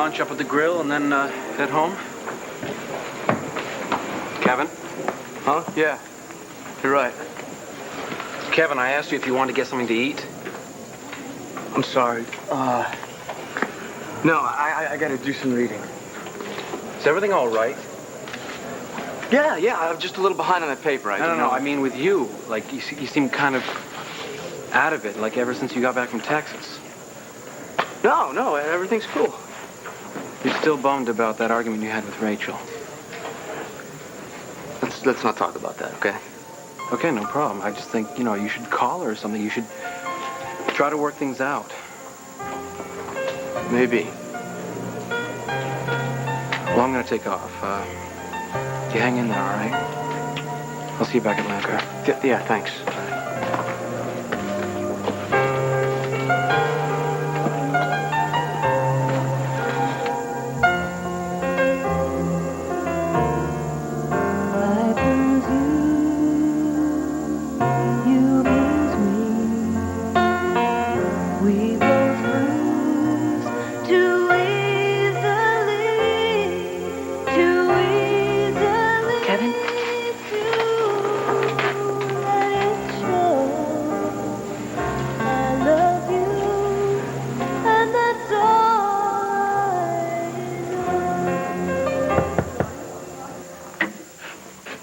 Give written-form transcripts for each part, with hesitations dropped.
Lunch up at the grill and then head home. Kevin? Huh? Yeah. You're right. Kevin, I asked you if you wanted to get something to eat. I'm sorry. No, I gotta do some reading. Is everything all right? Yeah, I'm just a little behind on that paper. No, I mean with you. Like, you seem kind of out of it, like ever since you got back from Texas. No, everything's cool. You're still bummed about that argument you had with Rachel. Let's not talk about that, okay? Okay, no problem. I just think, you should call her or something. You should try to work things out. Maybe. Well, I'm gonna take off. You hang in there, all right? I'll see you back at Lancaster. Yeah, thanks.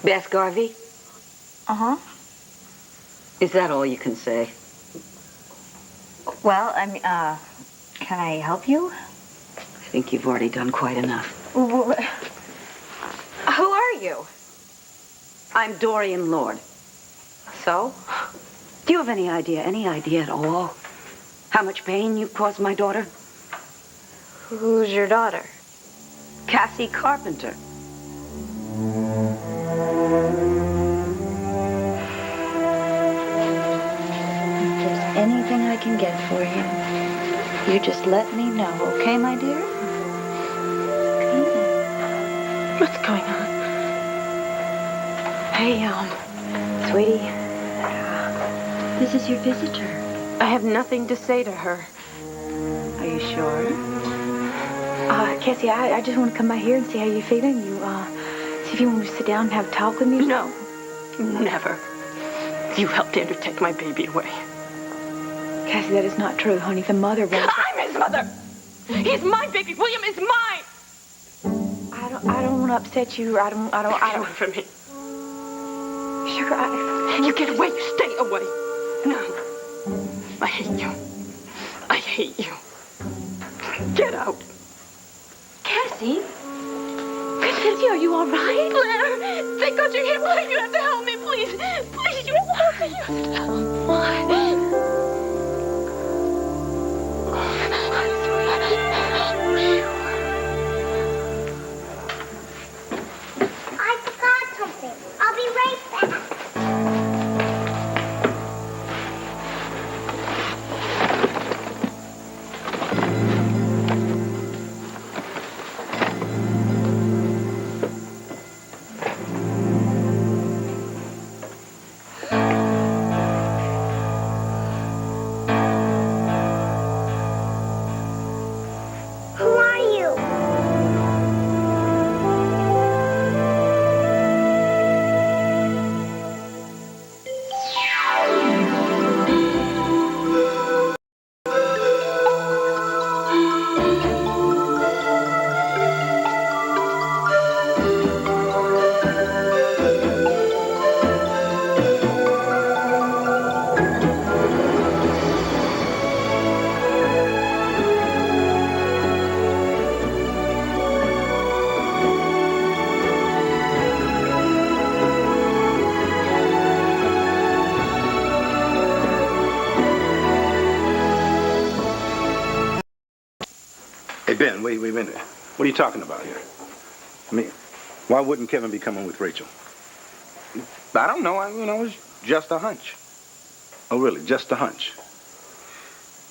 Beth Garvey? Uh-huh. Is that all you can say? Well, can I help you? I think you've already done quite enough. Who are you? I'm Dorian Lord. So? Do you have any idea at all, how much pain you've caused my daughter? Who's your daughter? Cassie Carpenter. If there's anything I can get for you, you just let me know, okay, my dear? Okay. What's going on? Hey, sweetie, this is your visitor. I have nothing to say to her. Are you sure? Cassie, I just want to come by here and see how you're feeling. See if you want me to sit down and have a talk with me. No, never. You helped Andrew take my baby away. Cassie, that is not true, honey. The mother won't. I'm his mother. He's my baby. William is mine. I don't want to upset you. I don't. Get away from me. Sugar, You get away. You stay away. No. I hate you. I hate you. Get out. Cassie? Cassie, are you all right? Claire, thank God you're here. Claire, you have to help me, please. Please, you have to help. I forgot something. I'll be right back. Who are you? Hey, Ben, wait a minute. What are you talking about here? I mean, why wouldn't Kevin be coming with Rachel? I don't know. It's just a hunch. Oh, really? Just a hunch?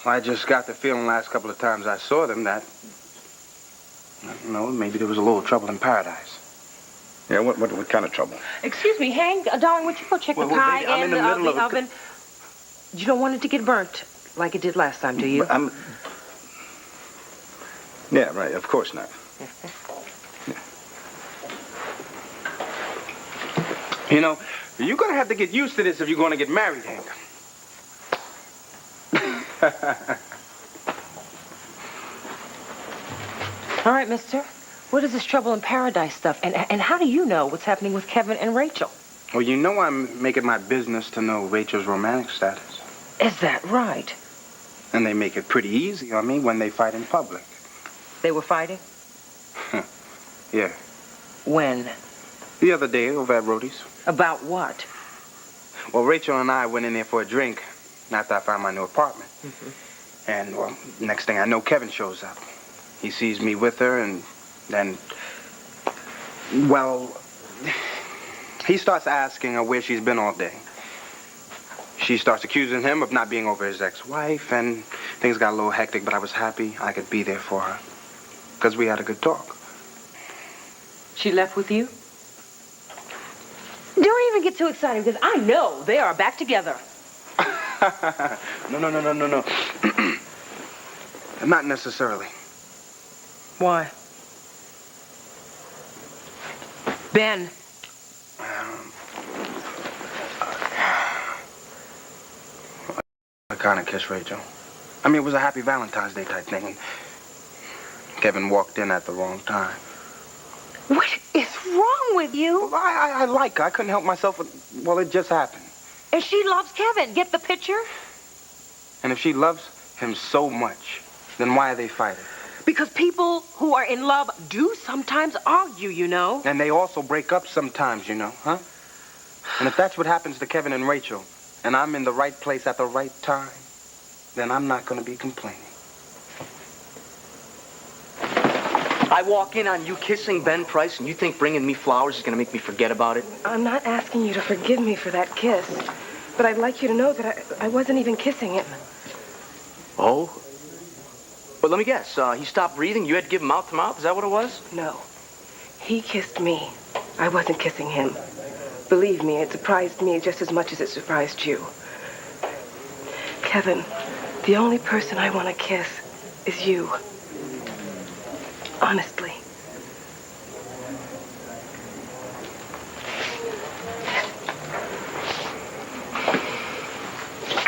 I just got the feeling last couple of times I saw them that, I don't know, maybe there was a little trouble in paradise. Yeah, what kind of trouble? Excuse me, Hank, darling, would you go check the pie baby, I'm in and the middle of oven? You don't want it to get burnt like it did last time, do you? Yeah, right. Of course not. You know, you're going to have to get used to this if you're going to get married, Hank. All right, mister. What is this trouble in paradise stuff? And how do you know what's happening with Kevin and Rachel? Well, you know I'm making my business to know Rachel's romantic status. Is that right? And they make it pretty easy on me when they fight in public. They were fighting? Yeah. When? The other day over at Rhodey's. About what? Well, Rachel and I went in there for a drink after I found my new apartment. Mm-hmm. And, well, next thing I know, Kevin shows up. He sees me with her, and then, well, he starts asking her where she's been all day. She starts accusing him of not being over his ex-wife, and things got a little hectic, but I was happy I could be there for her. Because we had a good talk. She left with you? Don't even get too excited, because I know they are back together. No. Not necessarily. Why? Ben. I kind of kissed Rachel. I mean, it was a happy Valentine's Day type thing. And Kevin walked in at the wrong time. What is wrong with you? Well, I like her. I couldn't help myself. Well, it just happened. And she loves Kevin. Get the picture? And if she loves him so much, then why are they fighting? Because people who are in love do sometimes argue, you know. And they also break up sometimes, you know, huh? And if that's what happens to Kevin and Rachel, and I'm in the right place at the right time, then I'm not going to be complaining. I walk in on you kissing Ben Price, and you think bringing me flowers is going to make me forget about it? I'm not asking you to forgive me for that kiss, but I'd like you to know that I wasn't even kissing him. Oh? But let me guess, he stopped breathing, you had to give him mouth to mouth, is that what it was? No. He kissed me. I wasn't kissing him. Believe me, it surprised me just as much as it surprised you. Kevin, the only person I want to kiss is you. Honestly.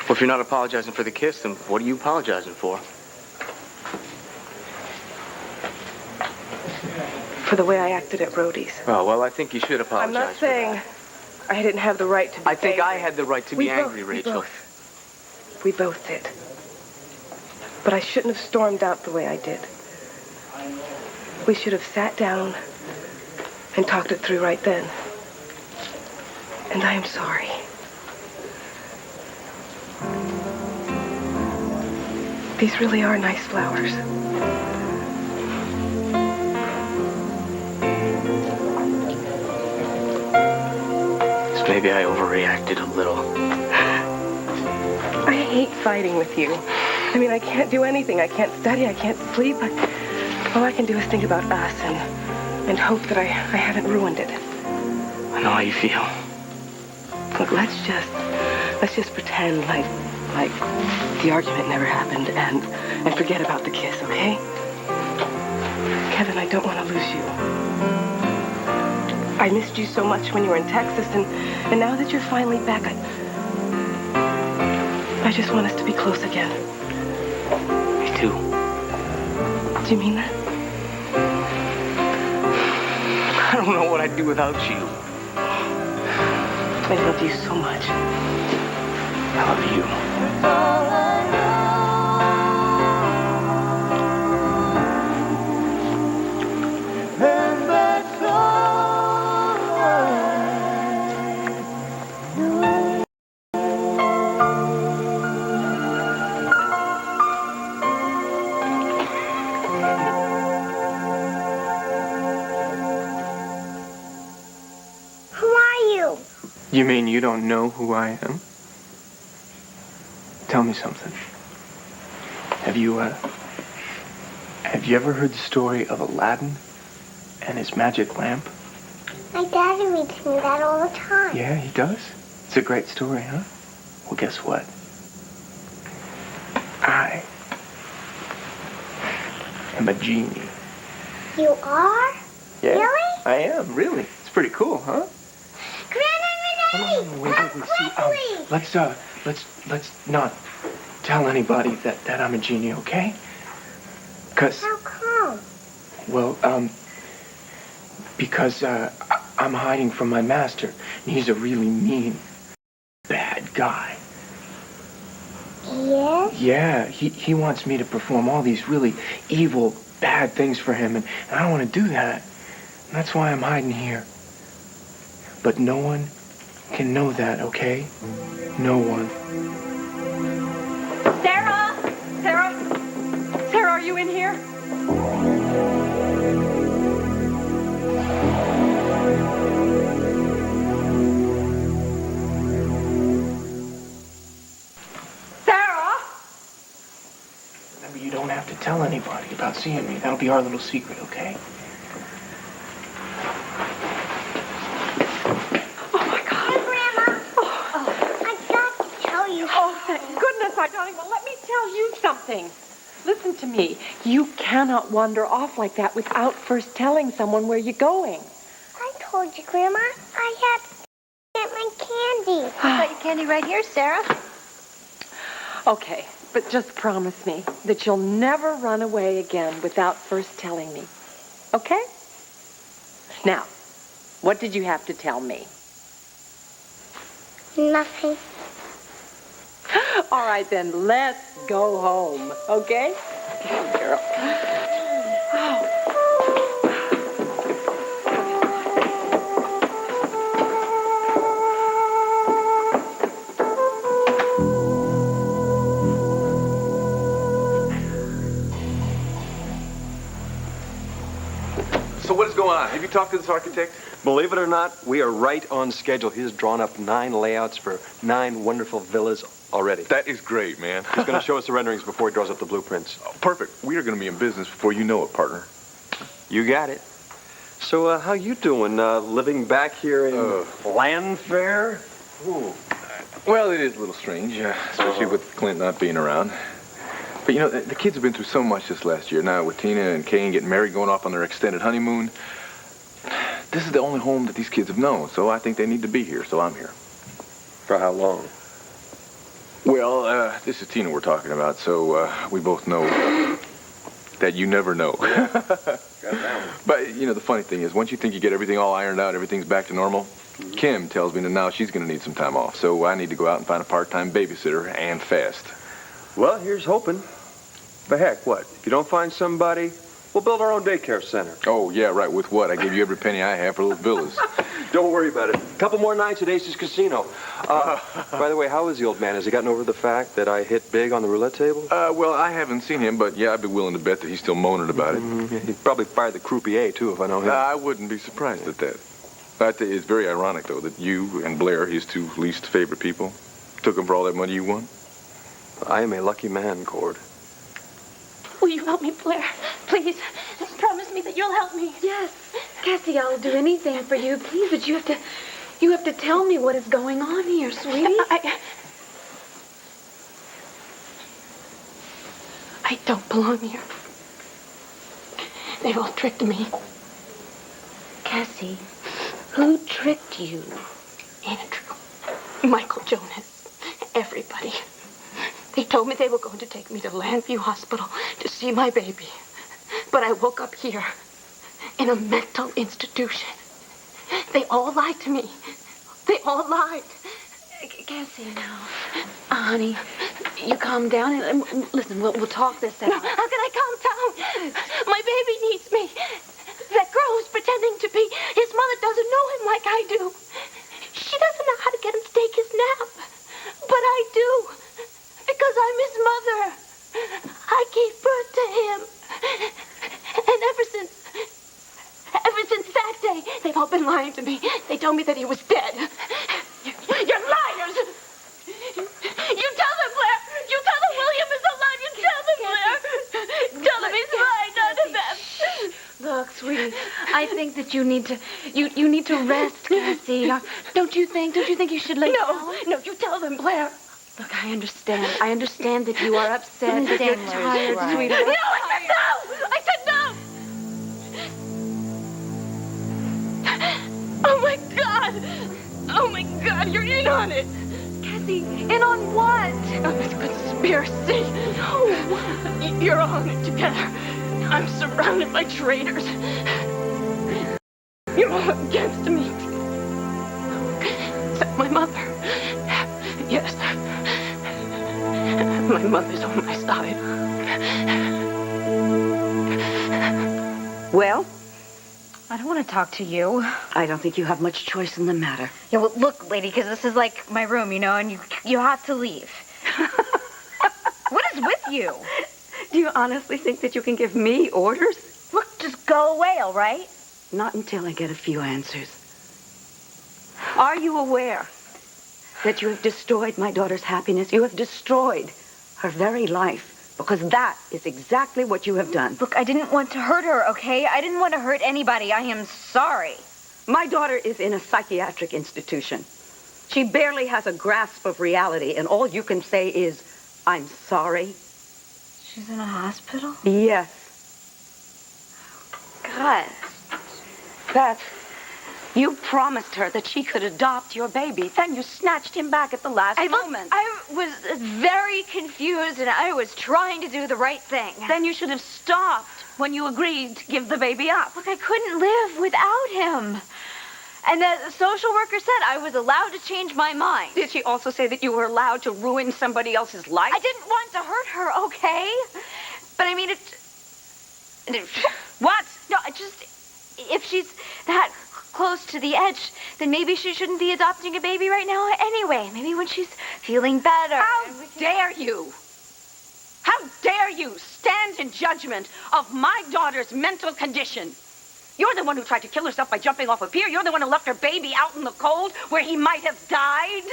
Well, if you're not apologizing for the kiss, then what are you apologizing for? For the way I acted at Rhodey's. Oh, well, I think you should apologize. I'm not saying I didn't have the right to be I think angry. I had the right to be angry, Rachel. We both did. But I shouldn't have stormed out the way I did. We should have sat down and talked it through right then. And I am sorry. These really are nice flowers. Maybe I overreacted a little. I hate fighting with you. I mean, I can't do anything. I can't study. I can't sleep. All I can do is think about us and hope that I haven't ruined it. I know how you feel. Look, let's just pretend like the argument never happened and forget about the kiss, okay? Kevin, I don't want to lose you. I missed you so much when you were in Texas, and now that you're finally back, I just want us to be close again. Me too. Do you mean that? I don't know what I'd do without you. I love you so much. I love you. You mean you don't know who I am? Tell me something. Have you ever heard the story of Aladdin and his magic lamp? My daddy reads me that all the time. Yeah, he does? It's a great story, huh? Well, guess what? I I'm a genie. You are? Yeah, Really? I am, really. It's pretty cool, huh? Grandma Renee! Wait. See, let's not tell anybody that I'm a genie, okay? 'Cause... How come? Well, because, I'm hiding from my master, and he's a really mean, bad guy. Yes? Yeah, he wants me to perform all these really evil, bad things for him, and I don't want to do that. And that's why I'm hiding here. But no one can know that, okay? No one. Sarah! Sarah, are you in here? Remember, you don't have to tell anybody about seeing me. That'll be our little secret, okay? Darling, well, let me tell you something. Listen to me. You cannot wander off like that without first telling someone where you're going. I told you, Grandma. I had to get my candy. I got your candy right here, Sarah. Okay, but just promise me that you'll never run away again without first telling me. Okay? Now, what did you have to tell me? Nothing. All right, then, let's go home, okay? Come on, girl. So what is going on? Have you talked to this architect? Believe it or not, we are right on schedule. He has drawn up 9 layouts for 9 wonderful villas already. That is great, man. He's going to show us the renderings before he draws up the blueprints. Oh, perfect. We are going to be in business before you know it, partner. You got it. So, how you doing? Living back here in Landfair? Ooh. Well, it is a little strange, especially with Clint not being around. But, you know, the kids have been through so much this last year. Now, with Tina and Kane getting married, going off on their extended honeymoon, this is the only home that these kids have known, so I think they need to be here, so I'm here. For how long? Well, this is Tina we're talking about, so we both know that you never know. But, you know, the funny thing is, once you think you get everything all ironed out, everything's back to normal, Kim tells me that now she's going to need some time off, so I need to go out and find a part-time babysitter and fast. Well, here's hoping. But heck, what? If you don't find somebody, we'll build our own daycare center. Oh, yeah, right. With what? I gave you every penny I have for those villas. Don't worry about it. A couple more nights at Ace's Casino. By the way, how is the old man? Has he gotten over the fact that I hit big on the roulette table? Well, I haven't seen him, but yeah, I'd be willing to bet that he's still moaning about it. Yeah, he'd probably fire the croupier, too, if I know him. I wouldn't be surprised at that. It's very ironic, though, that you and Blair, his 2 least favorite people, took him for all that money you won. I am a lucky man, Cord. Will you help me, Blair? Please, promise me that you'll help me. Yes, Cassie, I'll do anything for you, please, but you have to tell me what is going on here, sweetie. I don't belong here. They've all tricked me. Cassie, who tricked you? Andrew, Michael Jonas, everybody. They told me they were going to take me to Landview Hospital to see my baby. But I woke up here in a mental institution. They all lied to me. They all lied. Cassie, now. Honey, you calm down and listen, we'll talk this out. No, how can I calm down? My baby needs me. That girl who's pretending to be his mother doesn't know him like I do. She doesn't know how to get him to take his nap. But I do. Because I'm his mother. I gave birth to him. And ever since that day, they've all been lying to me. They told me that he was dead. You're liars! You tell them, Blair! You tell them William is alive! You tell them, Blair! Tell them he's mine, none of them! Look, sweetie, I think that you need to rest, Cassie. Don't you think you should lay down? No, you tell them, Blair. Look, I understand. I understand that you are upset, that you're tired, sweetheart. No, I said no! I said God! Oh, my God, you're in on it! Cassie, in on what? A conspiracy. No. You're all in it together. I'm surrounded by traitors. You're all against me. Except my mother. Yes. My mother's on my side. Well? I don't want to talk to you. I don't think you have much choice in the matter. Yeah, well, look, lady, because this is like my room, you know, and you have to leave. What is with you? Do you honestly think that you can give me orders? Look, just go away, all right? Not until I get a few answers. Are you aware that you have destroyed my daughter's happiness? You have destroyed her very life, because that is exactly what you have done. Look, I didn't want to hurt her, okay? I didn't want to hurt anybody. I am sorry. My daughter is in a psychiatric institution. She barely has a grasp of reality, and all you can say is, I'm sorry. She's in a hospital? Yes. God. Beth, you promised her that she could adopt your baby. Then you snatched him back at the last moment. I was very confused, and I was trying to do the right thing. Then you should have stopped when you agreed to give the baby up. Look, I couldn't live without him. And the social worker said I was allowed to change my mind. Did she also say that you were allowed to ruin somebody else's life? I didn't want to hurt her, okay? But I mean, What? No, if she's that close to the edge, then maybe she shouldn't be adopting a baby right now anyway. Maybe when she's feeling better. How dare you? How dare you stand in judgment of my daughter's mental condition? You're the one who tried to kill herself by jumping off a pier. You're the one who left her baby out in the cold where he might have died.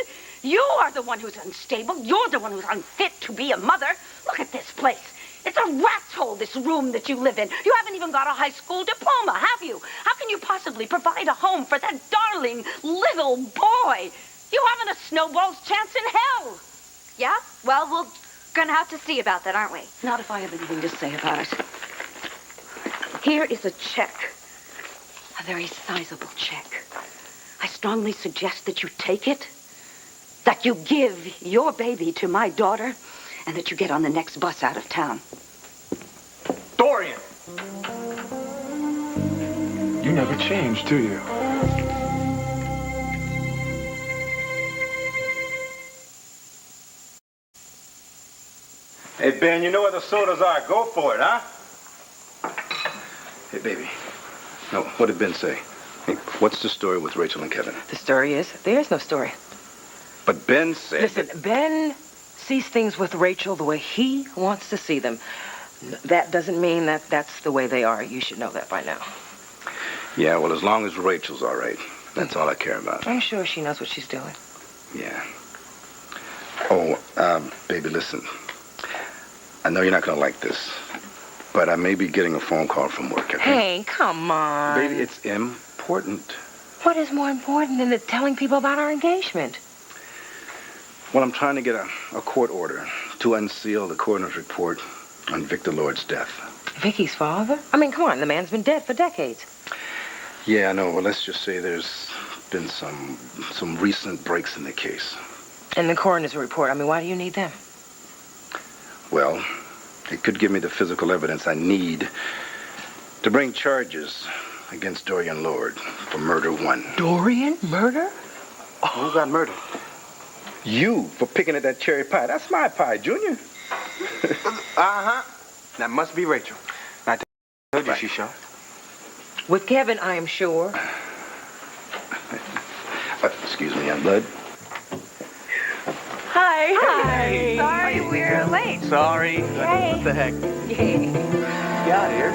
You are the one who's unstable. You're the one who's unfit to be a mother. Look at this place. It's a rat's hole, this room that you live in. You haven't even got a high school diploma, have you? How can you possibly provide a home for that darling little boy? You haven't a snowball's chance in hell. Yeah? Well, we're gonna have to see about that, aren't we? Not if I have anything to say about it. Here is a check. A very sizable check. I strongly suggest that you take it, that you give your baby to my daughter, and that you get on the next bus out of town. Dorian! You never change, do you? Hey, Ben, you know where the sodas are. Go for it, huh? Hey, baby. No, what did Ben say? Hey, what's the story with Rachel and Kevin? The story is, there is no story. But Ben said... Listen, Ben sees things with Rachel the way he wants to see them. That doesn't mean that that's the way they are. You should know that by now. Yeah, well, as long as Rachel's all right, that's all I care about. I'm sure she knows what she's doing. Yeah. Oh, baby, listen. I know you're not going to like this, but I may be getting a phone call from work. Hey, come on. Baby, it's important. What is more important than telling people about our engagement? Well, I'm trying to get a court order to unseal the coroner's report on Victor Lord's death. Vicky's father? I mean, come on, the man's been dead for decades. Yeah, I know. Well, let's just say there's been some recent breaks in the case. And the coroner's report, I mean, why do you need them? Well, it could give me the physical evidence I need to bring charges against Dorian Lord for murder 1. Dorian? Murder? Oh. Who got murdered? You, for picking at that cherry pie. That's my pie, Junior. Uh-huh. That must be Rachel. I told you she's sharp. With Kevin, I am sure. Excuse me, young blood. Hi. Hi. Sorry we're late. Sorry. Hey. What the heck? Yay. Get out of here.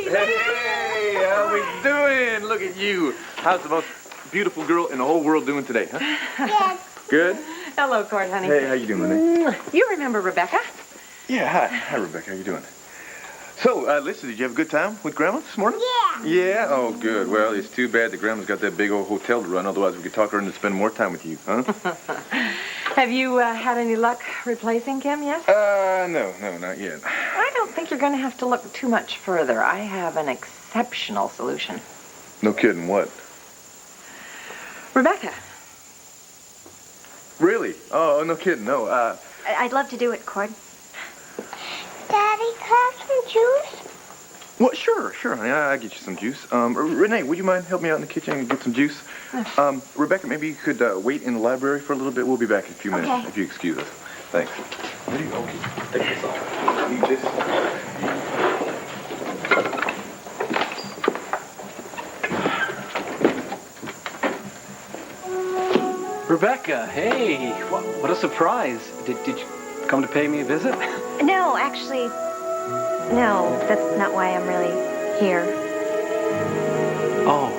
Hey, how we doing? Look at you. How's the most beautiful girl in the whole world doing today, huh? Good. Good? Hello, Court, honey. Hey, how you doing, Lynette? You remember Rebecca? Yeah, hi. Hi, Rebecca. How you doing? So, listen, did you have a good time with Grandma this morning? Yeah. Yeah? Oh, good. Well, it's too bad that Grandma's got that big old hotel to run. Otherwise, we could talk her into spending more time with you, huh? Have you had any luck replacing Kim yet? No, not yet. I don't think think you're going to have to look too much further. I have an exceptional solution. No kidding, what? Rebecca. Really? Oh, no kidding, no. I'd love to do it, Cord. Daddy, can I have some juice? Well, sure, honey. I'll get you some juice. Renee, would you mind helping me out in the kitchen and get some juice? Rebecca, maybe you could wait in the library for a little bit. We'll be back in a few minutes, if you excuse us. Thanks. Where do you go? Take this off. You just... Rebecca, hey, what a surprise. Did you come to pay me a visit? No, actually, no, that's not why I'm really here. Oh.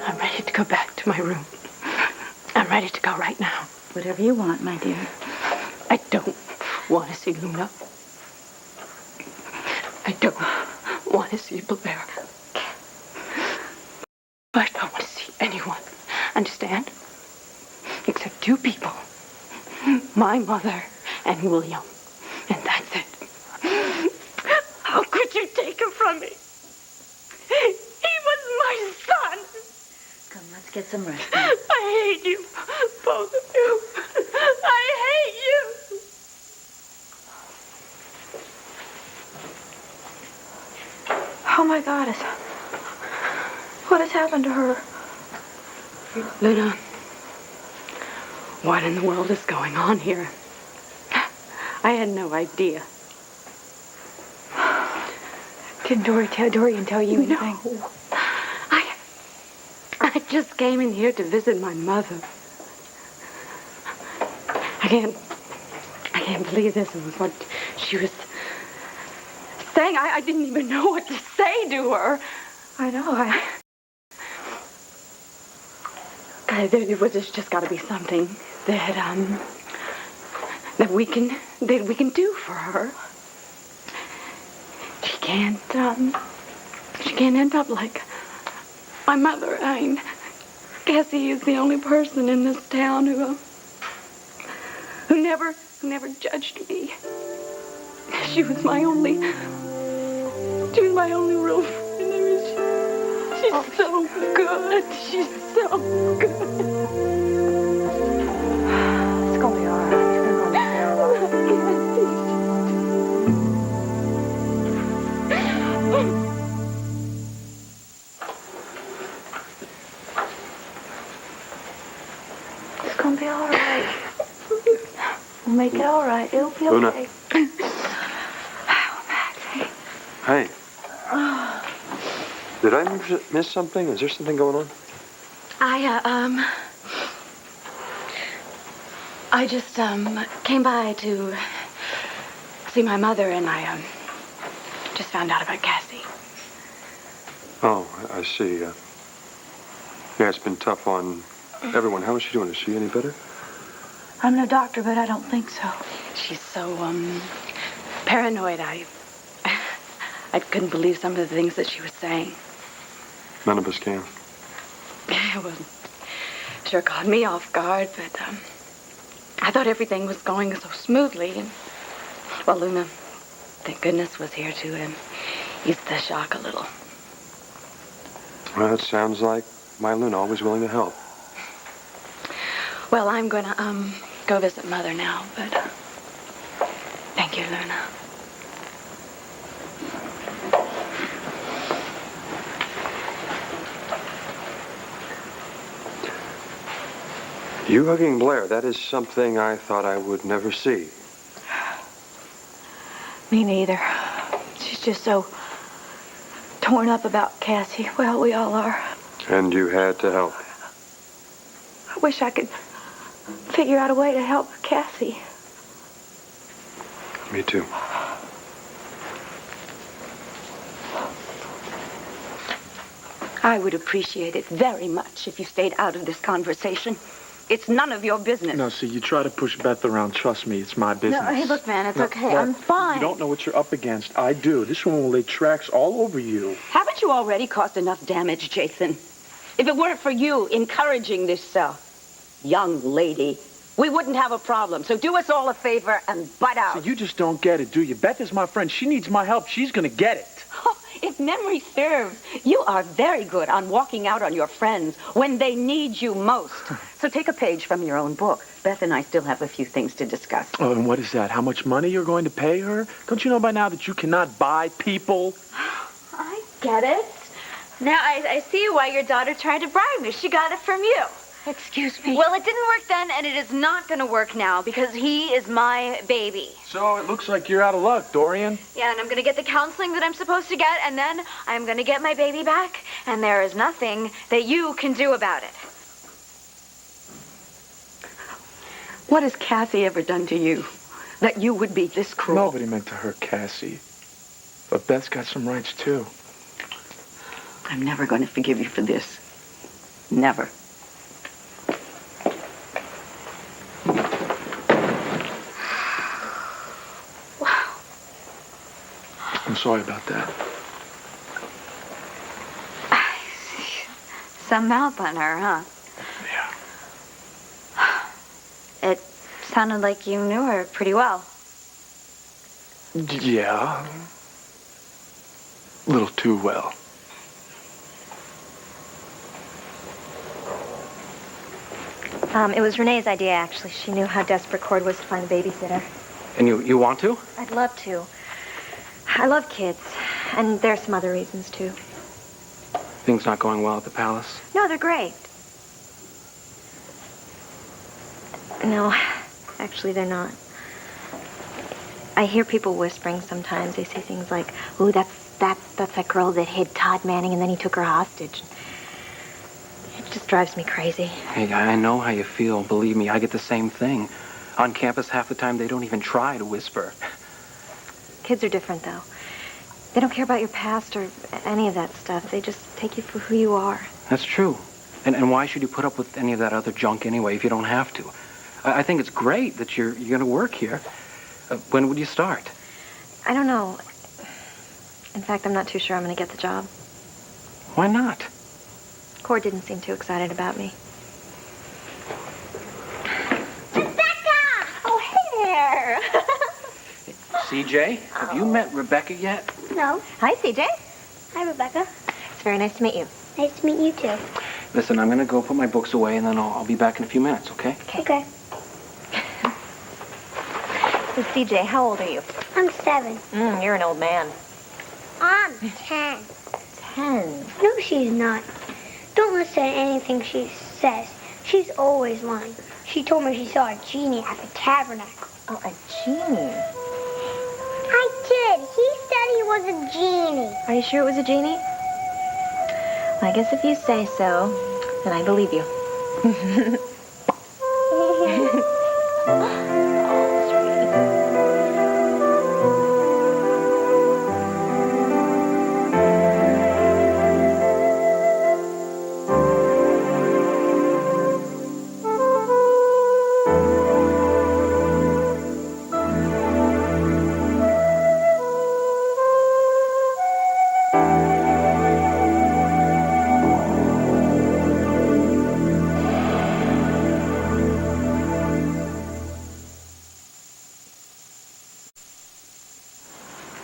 I'm ready to go back to my room. I'm ready to go right now. Whatever you want, my dear. I don't want to see Luna. I don't want to see Blair. I don't want to see anyone. Understand? Except two people. My mother and William. And that's it. How could you take him from me? He was my son. Come, let's get some rest. I hate you. Both of you. I hate you. Oh my God, what has happened to her? Luna, what in the world is going on here? I had no idea. Didn't Dorian tell you anything? No. I just came in here to visit my mother. I can't believe this was what she was saying. I didn't even know what to say to her. I know. There's just got to be something that we can do for her. She can't end up like my mother. I mean, Cassie is the only person in this town who never judged me. She was my only real friend. She's so good. She's so good. It's gonna be all right. You're gonna be all right. It's gonna be all right. We'll make it all right. It'll be Luna. okay. Hey. Did I miss something? Is there something going on? I just came by to see my mother, and I just found out about Cassie. Oh, I see. Yeah, it's been tough on everyone. How is she doing? Is she any better? I'm no doctor, but I don't think so. She's so paranoid. I couldn't believe some of the things that she was saying. None of us can. It was sure caught me off guard, but I thought everything was going so smoothly. And, well, Luna, thank goodness, was here to ease the shock a little. Well, it sounds like my Luna always willing to help. Well, I'm gonna go visit Mother now, but thank you, Luna. You hugging Blair, that is something I thought I would never see. Me neither. She's just so torn up about Cassie. Well, we all are. And you had to help. I wish I could figure out a way to help Cassie. Me too. I would appreciate it very much if you stayed out of this conversation. It's none of your business. No, see, you try to push Beth around. Trust me, it's my business. No, hey, look, man, it's No, okay. Beth, I'm fine. You don't know what you're up against. I do. This one will lay tracks all over you. Haven't you already caused enough damage, Jason? If it weren't for you encouraging this young lady, we wouldn't have a problem. So do us all a favor and butt out. So you just don't get it, do you? Beth is my friend. She needs my help. She's gonna get it. Oh, if memory serves, you are very good on walking out on your friends when they need you most. So take a page from your own book. Beth and I still have a few things to discuss. Oh, and what is that? How much money you're going to pay her? Don't you know by now that you cannot buy people? I get it. Now I see why your daughter tried to bribe me. She got it from you. Excuse me? Well, it didn't work then, and it is not going to work now because he is my baby. So it looks like you're out of luck, Dorian. Yeah, and I'm going to get the counseling that I'm supposed to get, and then I'm going to get my baby back, and there is nothing that you can do about it. What has Cassie ever done to you that you would be this cruel? Nobody meant to hurt Cassie. But Beth's got some rights, too. I'm never going to forgive you for this. Never. I'm sorry about that. Some mouth on her, huh? Yeah. It sounded like you knew her pretty well. Yeah. A little too well. It was Renee's idea, actually. She knew how desperate Cord was to find a babysitter. And you want to? I'd love to. I love kids, and there's some other reasons, too. Things not going well at the palace? No, they're great. No, actually, they're not. I hear people whispering sometimes. They say things like, "Ooh, that's that girl that hid Todd Manning, and then he took her hostage." It just drives me crazy. Hey, I know how you feel. Believe me, I get the same thing. On campus, half the time, they don't even try to whisper. Kids are different, though. They don't care about your past or any of that stuff. They just take you for who you are. That's true. And why should you put up with any of that other junk anyway if you don't have to? I think it's great that you're going to work here. When would you start? I don't know. In fact, I'm not too sure I'm going to get the job. Why not? Cord didn't seem too excited about me. Oh, hey there. CJ, have you met Rebecca yet? No. Hi, CJ. Hi, Rebecca. It's very nice to meet you. Nice to meet you, too. Listen, I'm going to go put my books away, and then I'll be back in a few minutes, okay? Okay. So, CJ, how old are you? I'm 7. You're an old man. I'm 10. 10? No, she's not. Don't listen to anything she says. She's always lying. She told me she saw a genie at the tabernacle. Oh, a genie? I did. He said he was a genie. Are you sure it was a genie? Well, I guess if you say so, then I believe you.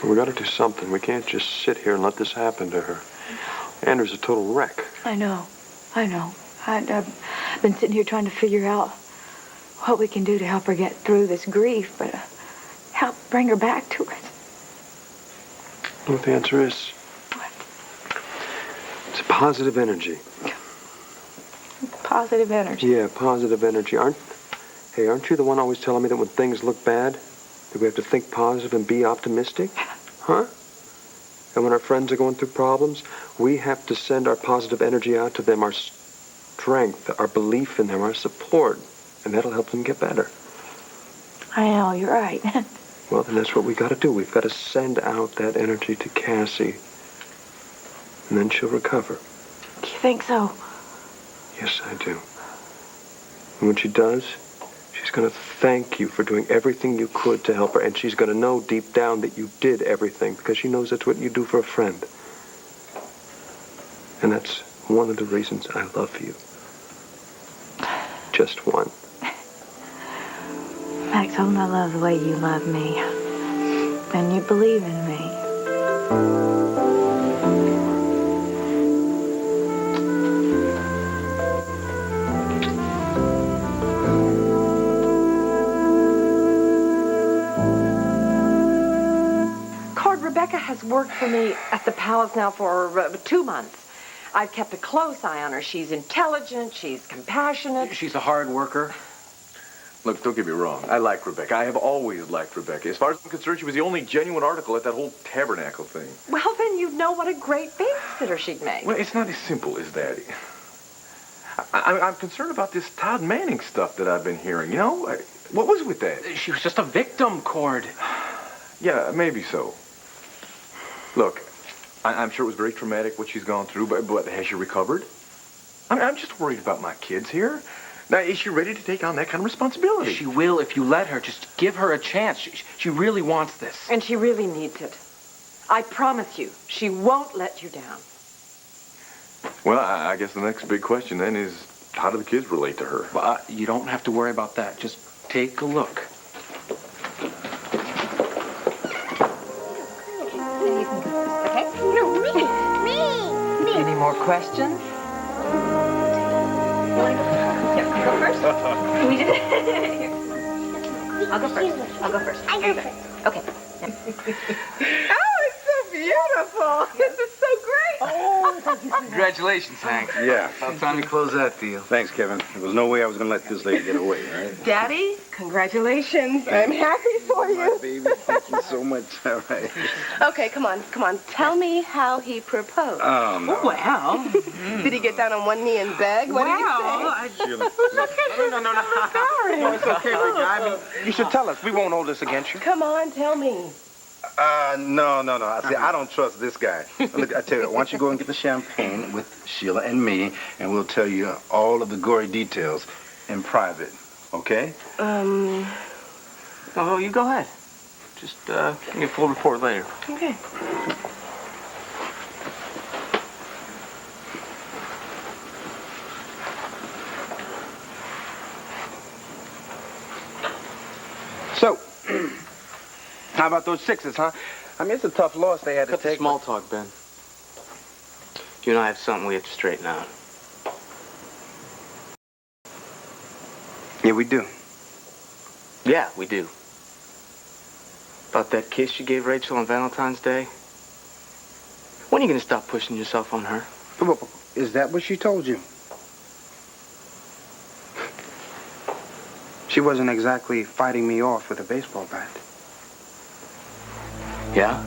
We got to do something. We can't just sit here and let this happen to her. Andrew's a total wreck. I know. I've been sitting here trying to figure out what we can do to help her get through this grief, but help bring her back to it. You know what the answer is? It's positive energy. Positive energy. Yeah, positive energy. Aren't you the one always telling me that when things look bad, that we have to think positive and be optimistic? Huh? And when our friends are going through problems, we have to send our positive energy out to them, our strength, our belief in them, our support, and that'll help them get better. I know, you're right. Well, then that's what we got to do. We've got to send out that energy to Cassie, and then she'll recover. Do you think so? Yes, I do. And when she does, she's going to thank you for doing everything you could to help her, and she's going to know deep down that you did everything because she knows that's what you do for a friend. And that's one of the reasons I love you. Just one. Max, I love the way you love me. And you believe in me. Cord, Rebecca has worked for me at the palace now for 2 months. I've kept a close eye on her. She's intelligent, she's compassionate. She's a hard worker. Look, don't get me wrong. I like Rebecca. I have always liked Rebecca. As far as I'm concerned, she was the only genuine article at that whole tabernacle thing. Well, then you'd know what a great babysitter she'd make. Well, it's not as simple as that. I'm concerned about this Todd Manning stuff that I've been hearing, you know? What was with that? She was just a victim, Cord. Yeah, maybe so. Look, I'm sure it was very traumatic what she's gone through, but has she recovered? I'm just worried about my kids here. Now, is she ready to take on that kind of responsibility? She will if you let her. Just give her a chance. She really wants this. And she really needs it. I promise you, she won't let you down. Well, I guess the next big question then is, how do the kids relate to her? Well, you don't have to worry about that. Just take a look. Okay? No, me. Any more questions? Go first. Can we do it? I'll go first. I go first. Okay. Oh, it's so beautiful. This is so great. Oh, congratulations, Hank. Yeah. About time to close that deal. Thanks, Kevin. There was no way I was going to let this lady get away, right? Daddy, congratulations. I'm happy for you. My baby, thank you so much. All right. Okay, come on. Tell me how he proposed. Oh, no. Well. Did he get down on one knee and beg? What did he say? Sheila. No. Sorry. No, it's okay, Rick. I mean, you should tell us. We won't hold this against you. Come on, tell me. No. See, I don't trust this guy. Look, I tell you, why don't you go and get the champagne with Sheila and me, and we'll tell you all of the gory details in private, okay? Oh, you go ahead. Just give me a full report later. Okay. So, how about those sixes, huh? I mean, it's a tough loss they had to Cut the take. small talk, Ben. You and I have something we have to straighten out. Yeah, we do. Yeah, we do. About that kiss you gave Rachel on Valentine's Day? When are you going to stop pushing yourself on her? Is that what she told you? She wasn't exactly fighting me off with a baseball bat. Yeah?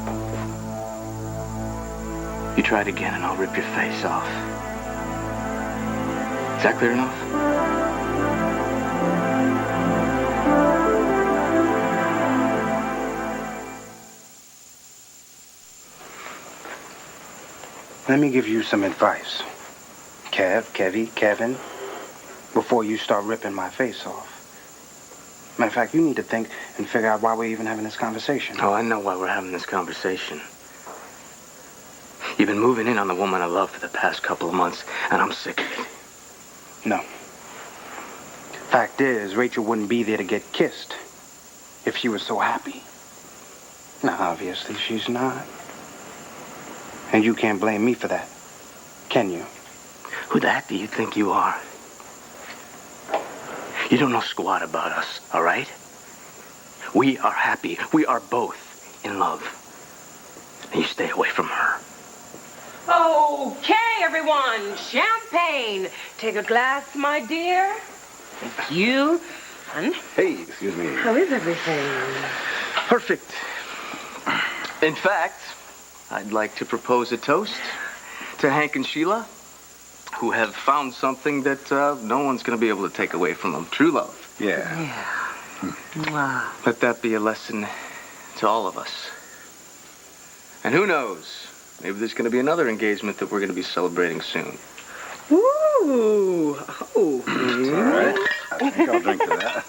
You try it again and I'll rip your face off. Is that clear enough? Let me give you some advice. Kevin, before you start ripping my face off. Matter of fact, you need to think and figure out why we're even having this conversation. Oh, I know why we're having this conversation. You've been moving in on the woman I love for the past couple of months, and I'm sick of it. No. Fact is, Rachel wouldn't be there to get kissed if she was so happy. Now, obviously, she's not. And you can't blame me for that, can you? Who the heck do you think you are? You don't know squat about us, all right? We are happy. We are both in love. And you stay away from her. Okay, everyone. Champagne. Take a glass, my dear. Thank you. Hun? Hey, excuse me. How is everything? Perfect. In fact, I'd like to propose a toast to Hank and Sheila, who have found something that no one's going to be able to take away from them. True love. Yeah. Let that be a lesson to all of us. And who knows? Maybe there's going to be another engagement that we're going to be celebrating soon. Ooh. Oh. It's all right. I think I'll drink to that.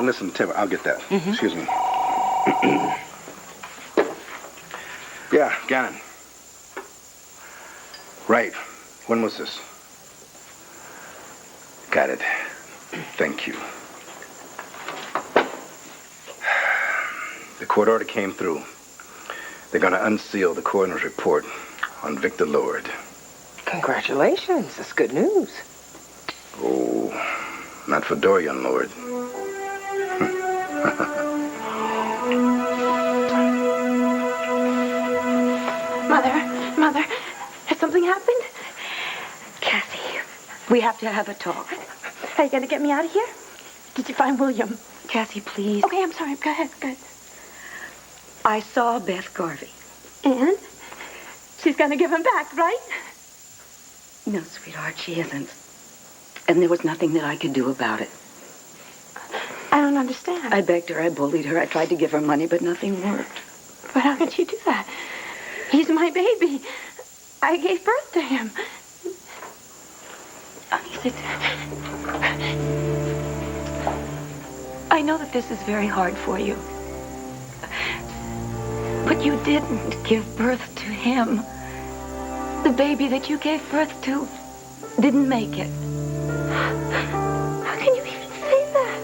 Listen, Tim, I'll get that. Excuse me. Yeah, Gannon. Right. When was this? Got it. Thank you. The court order came through. They're going to unseal the coroner's report on Victor Lord. Congratulations. That's good news. Oh, not for Dorian Lord. Mother, has something happened? Kathy, we have to have a talk. Are you going to get me out of here? Did you find William? Kathy, please. Okay, I'm sorry. Go ahead. I saw Beth Garvey. And? She's going to give him back, right? No, sweetheart, she isn't. And there was nothing that I could do about it. I don't understand. I begged her, I bullied her, I tried to give her money, but nothing worked. But how could she do that? He's my baby. I gave birth to him. I know that this is very hard for you. But you didn't give birth to him. The baby that you gave birth to didn't make it. How can you even say that?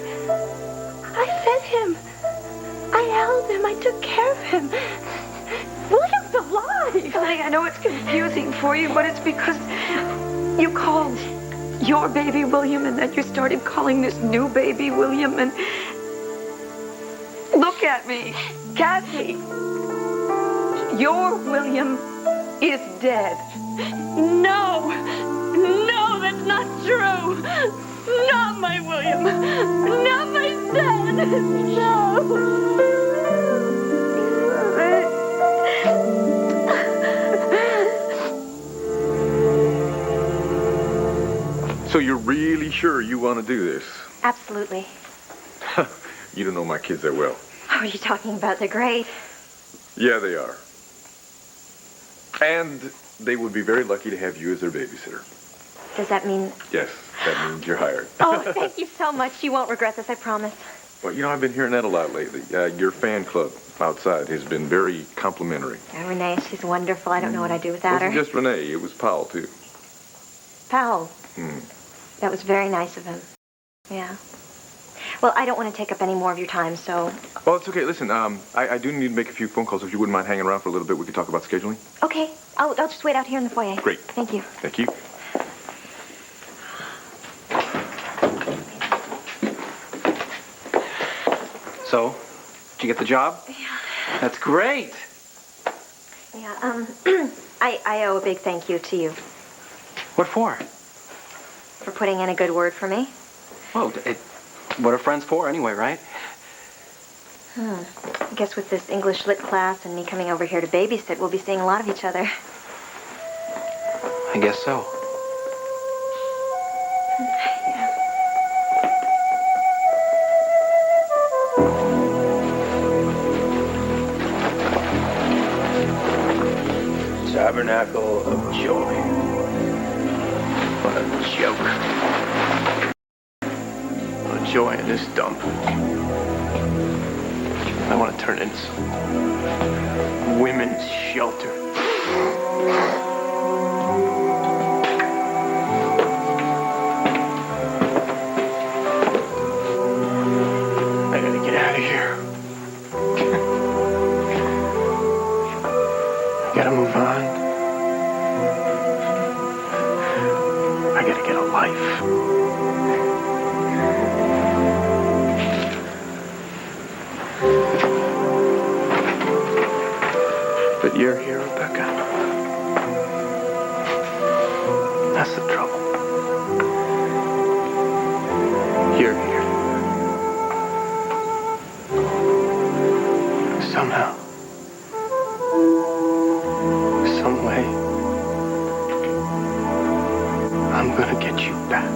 I fed him. I held him. I took care of him. William's alive. Honey, I know it's confusing for you, but it's because you called your baby William and then you started calling this new baby William and... Look at me, Kathy. Your William is dead. No, that's not true. Not my William. Not my son. No. So you're really sure you want to do this? Absolutely. You don't know my kids that well. What are you talking about? They're great. Yeah, they are. And they would be very lucky to have you as their babysitter. Does that mean... Yes, that means you're hired. Oh, thank you so much. You won't regret this, I promise. Well, you know, I've been hearing that a lot lately. Your fan club outside has been very complimentary. And Renee, she's wonderful. I don't know what I'd do without her. It wasn't just Renee. It was Powell, too. Powell. That was very nice of him. Yeah. Well, I don't want to take up any more of your time, so... Well, it's okay. Listen, I do need to make a few phone calls. If you wouldn't mind hanging around for a little bit, we could talk about scheduling. Okay. I'll just wait out here in the foyer. Great. Thank you. Thank you. So, did you get the job? Yeah. That's great. Yeah, I owe a big thank you to you. What for? For putting in a good word for me. Well, what are friends for anyway, right? I guess with this English lit class and me coming over here to babysit, we'll be seeing a lot of each other. I guess so. Tabernacle of Joy. What a joke. A joy in this dump. I want to turn it into some women's shelter. I gotta get out of here. I gotta move on. I gotta get a life. But you're here, Rebecca. That's the trouble. You're here. Somehow. Some way. I'm gonna get you back.